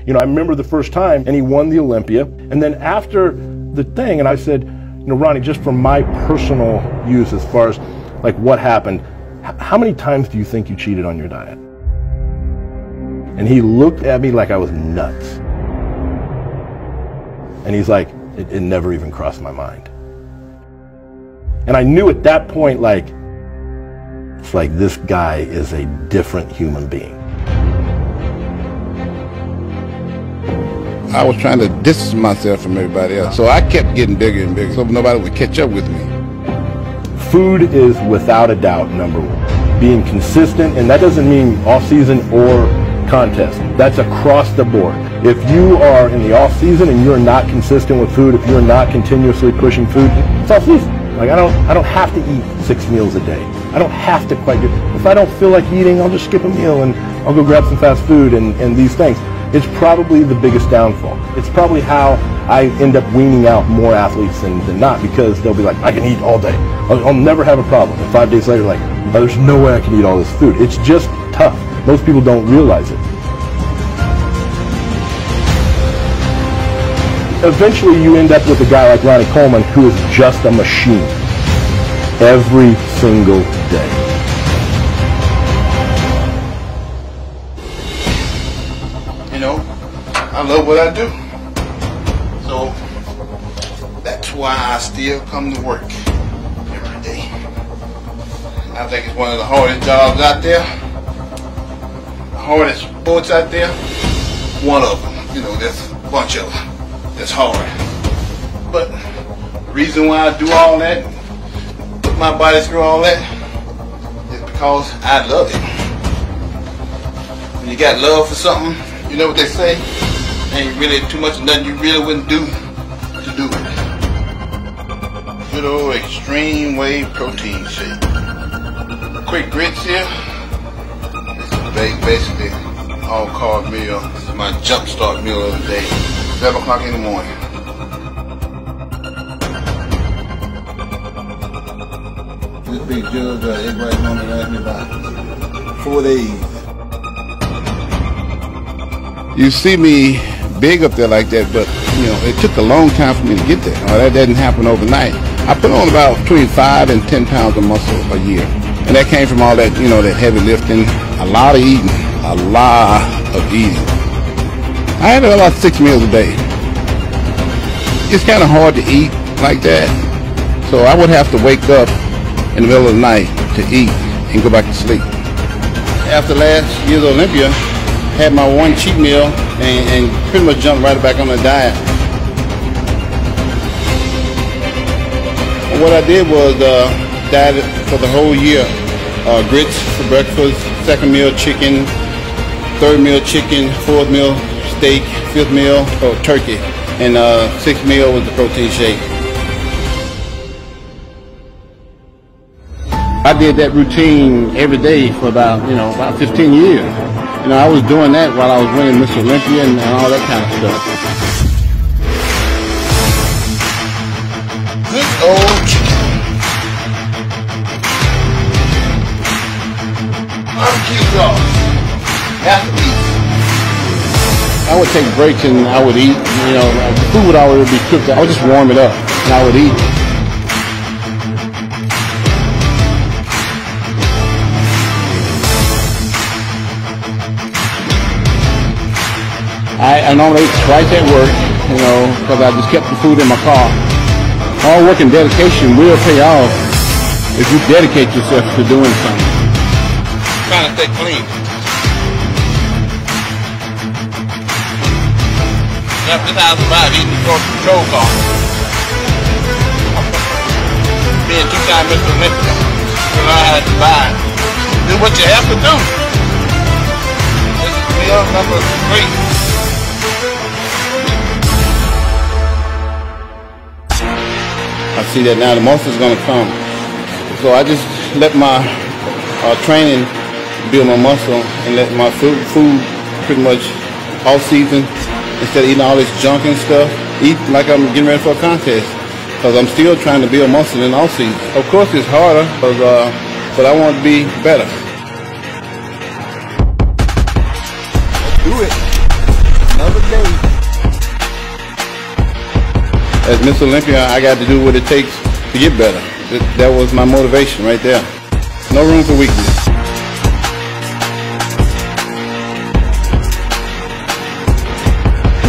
You know, I remember the first time, and he won the Olympia. And then after the thing, and I said, you know, Ronnie, just from my personal use as far as like what happened, how many times do you think you cheated on your diet? And he looked at me like I was nuts. And he's like, it never even crossed my mind. And I knew at that point, like, it's like this guy is a different human being. I was trying to distance myself from everybody else, so I kept getting bigger and bigger so nobody would catch up with me. Food is without a doubt number one. Being consistent, and that doesn't mean off season or contest. That's across the board. If you are in the off season and you're not consistent with food, if you're not continuously pushing food, it's off season. Like I don't have to eat 6 meals a day. I don't have to quite get, if I don't feel like eating, I'll just skip a meal and I'll go grab some fast food and these things. It's probably the biggest downfall. It's probably how I end up weaning out more athletes than not, because they'll be like, I can eat all day. I'll never have a problem. And 5 days later, like, oh, there's no way I can eat all this food. It's just tough. Most people don't realize it. Eventually you end up with a guy like Ronnie Coleman who is just a machine every single day. You know, I love what I do. So that's why I still come to work every day. I think it's one of the hardest jobs out there. The hardest sports out there. One of them. You know, there's a bunch of them. It's hard. But the reason why I do all that, put my body through all that, is because I love it. When you got love for something, you know what they say? Ain't really too much of nothing you really wouldn't do to do it. Good old Extreme Whey protein shake. Quick grits here. This is basically all carb meal. This is my jump start meal of the day. 7 o'clock in the morning. This big jug, everybody's normally asked me about 4 days. You see me big up there like that, but you know, it took a long time for me to get there. That doesn't happen overnight. I put on about between 5 and 10 pounds of muscle a year. And that came from all that, you know, that heavy lifting, a lot of eating, a lot of eating. I had about 6 meals a day. It's kind of hard to eat like that, so I would have to wake up in the middle of the night to eat and go back to sleep. After last year's Olympia, had my one cheat meal and pretty much jumped right back on the diet. And what I did was dieted for the whole year. Grits for breakfast, second meal chicken, third meal chicken, fourth meal steak, fifth meal turkey, and sixth meal was the protein shake. I did that routine every day for about 15 years. You know, I was doing that while I was winning Miss Olympia and all that kind of stuff. Good old chicken. Barbecue sauce. Have to eat. I would take breaks and I would eat. You know, the food would already be cooked. I would just warm it up and I would eat. I normally ate twice at work, you know, because I just kept the food in my car. All work and dedication will pay off if you dedicate yourself to doing something. Trying to stay clean. That's how I survive eating the control car. Being 2-time Mr. Olympia, you know how to survive. Do what you have to do. This is meal number 3. I see that now the muscle's going to come. So I just let my training build my muscle and let my food pretty much all season, instead of eating all this junk and stuff, eat like I'm getting ready for a contest. Because I'm still trying to build muscle in all season. Of course it's harder, but I want to be better. Let's do it. another day. As Miss Olympia, I got to do what it takes to get better. That was my motivation right there. No room for weakness.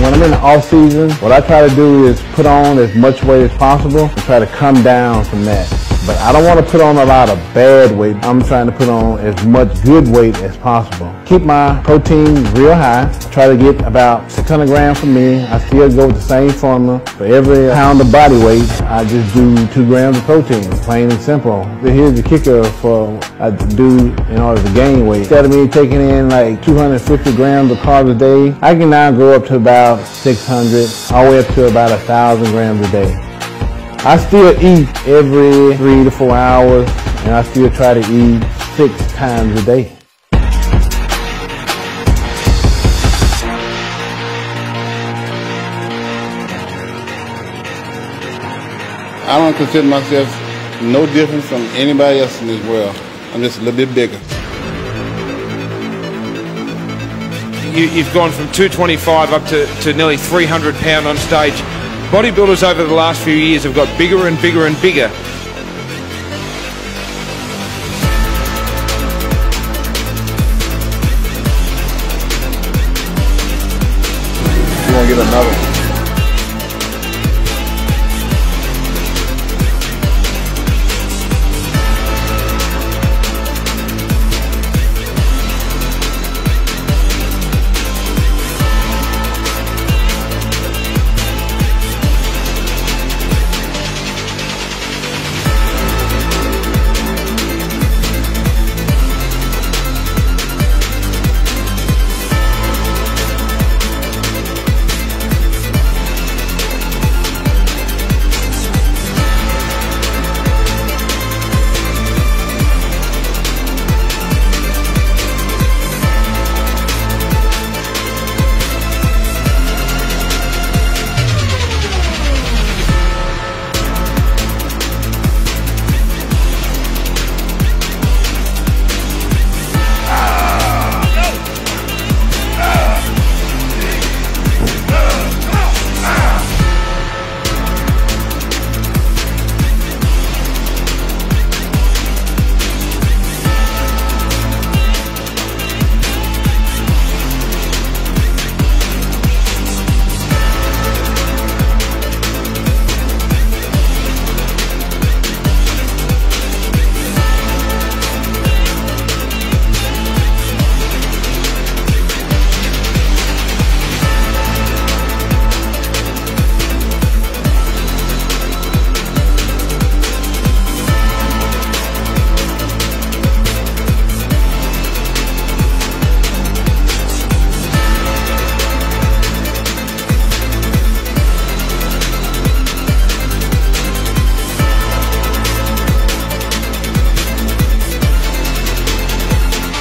When I'm in the off season, what I try to do is put on as much weight as possible and try to come down from that. But I don't want to put on a lot of bad weight. I'm trying to put on as much good weight as possible. Keep my protein real high. Try to get about 600 grams for me. I still go with the same formula. For every pound of body weight, I just do 2 grams of protein, plain and simple. But here's the kicker for I do in order to gain weight. Instead of me taking in like 250 grams of carbs a day, I can now go up to about 600, all the way up to about 1,000 grams a day. I still eat every 3 to 4 hours, and I still try to eat 6 times a day. I don't consider myself no different from anybody else in this world. I'm just a little bit bigger. You've gone from 225 up to nearly 300 pound on stage. Bodybuilders over the last few years have got bigger and bigger and bigger. You want to get another one?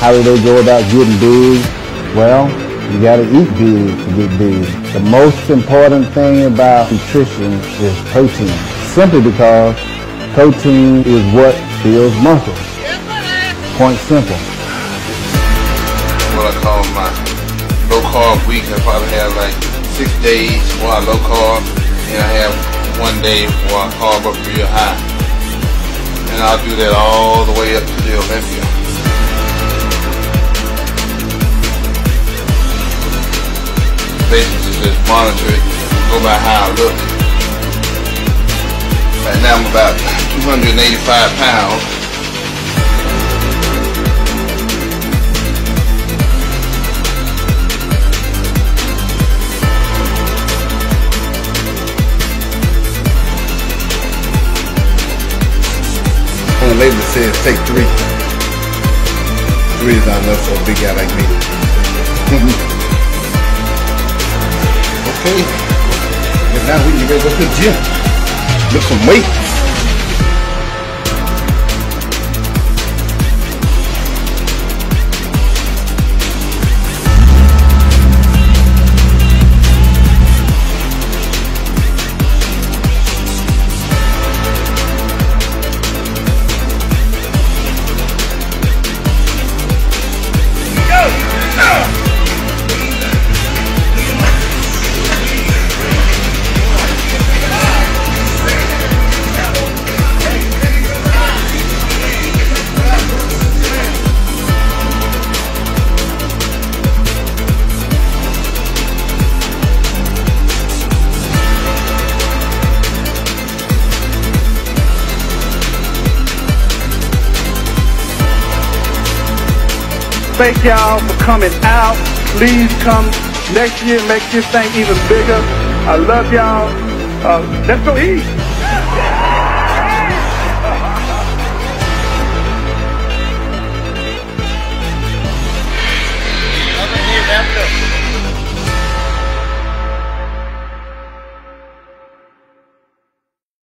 How do they go about getting big? Well, you gotta eat big to get big. The most important thing about nutrition is protein. Simply because protein is what builds muscle. Point simple. What I call my low carb week. I probably have like 6 days where I low carb, and I have 1 day where I carb up real high. And I'll do that all the way up to the Olympia. Basically just monitor it, go by how I look. Right now I'm about 285 pounds. The label says take 3. 3 is not enough for a big guy like me. Okay, and now we can get ready to go to the gym. Lift some weight. thank y'all for coming out. Please come next year, make this thing even bigger. I love y'all. Let's go eat.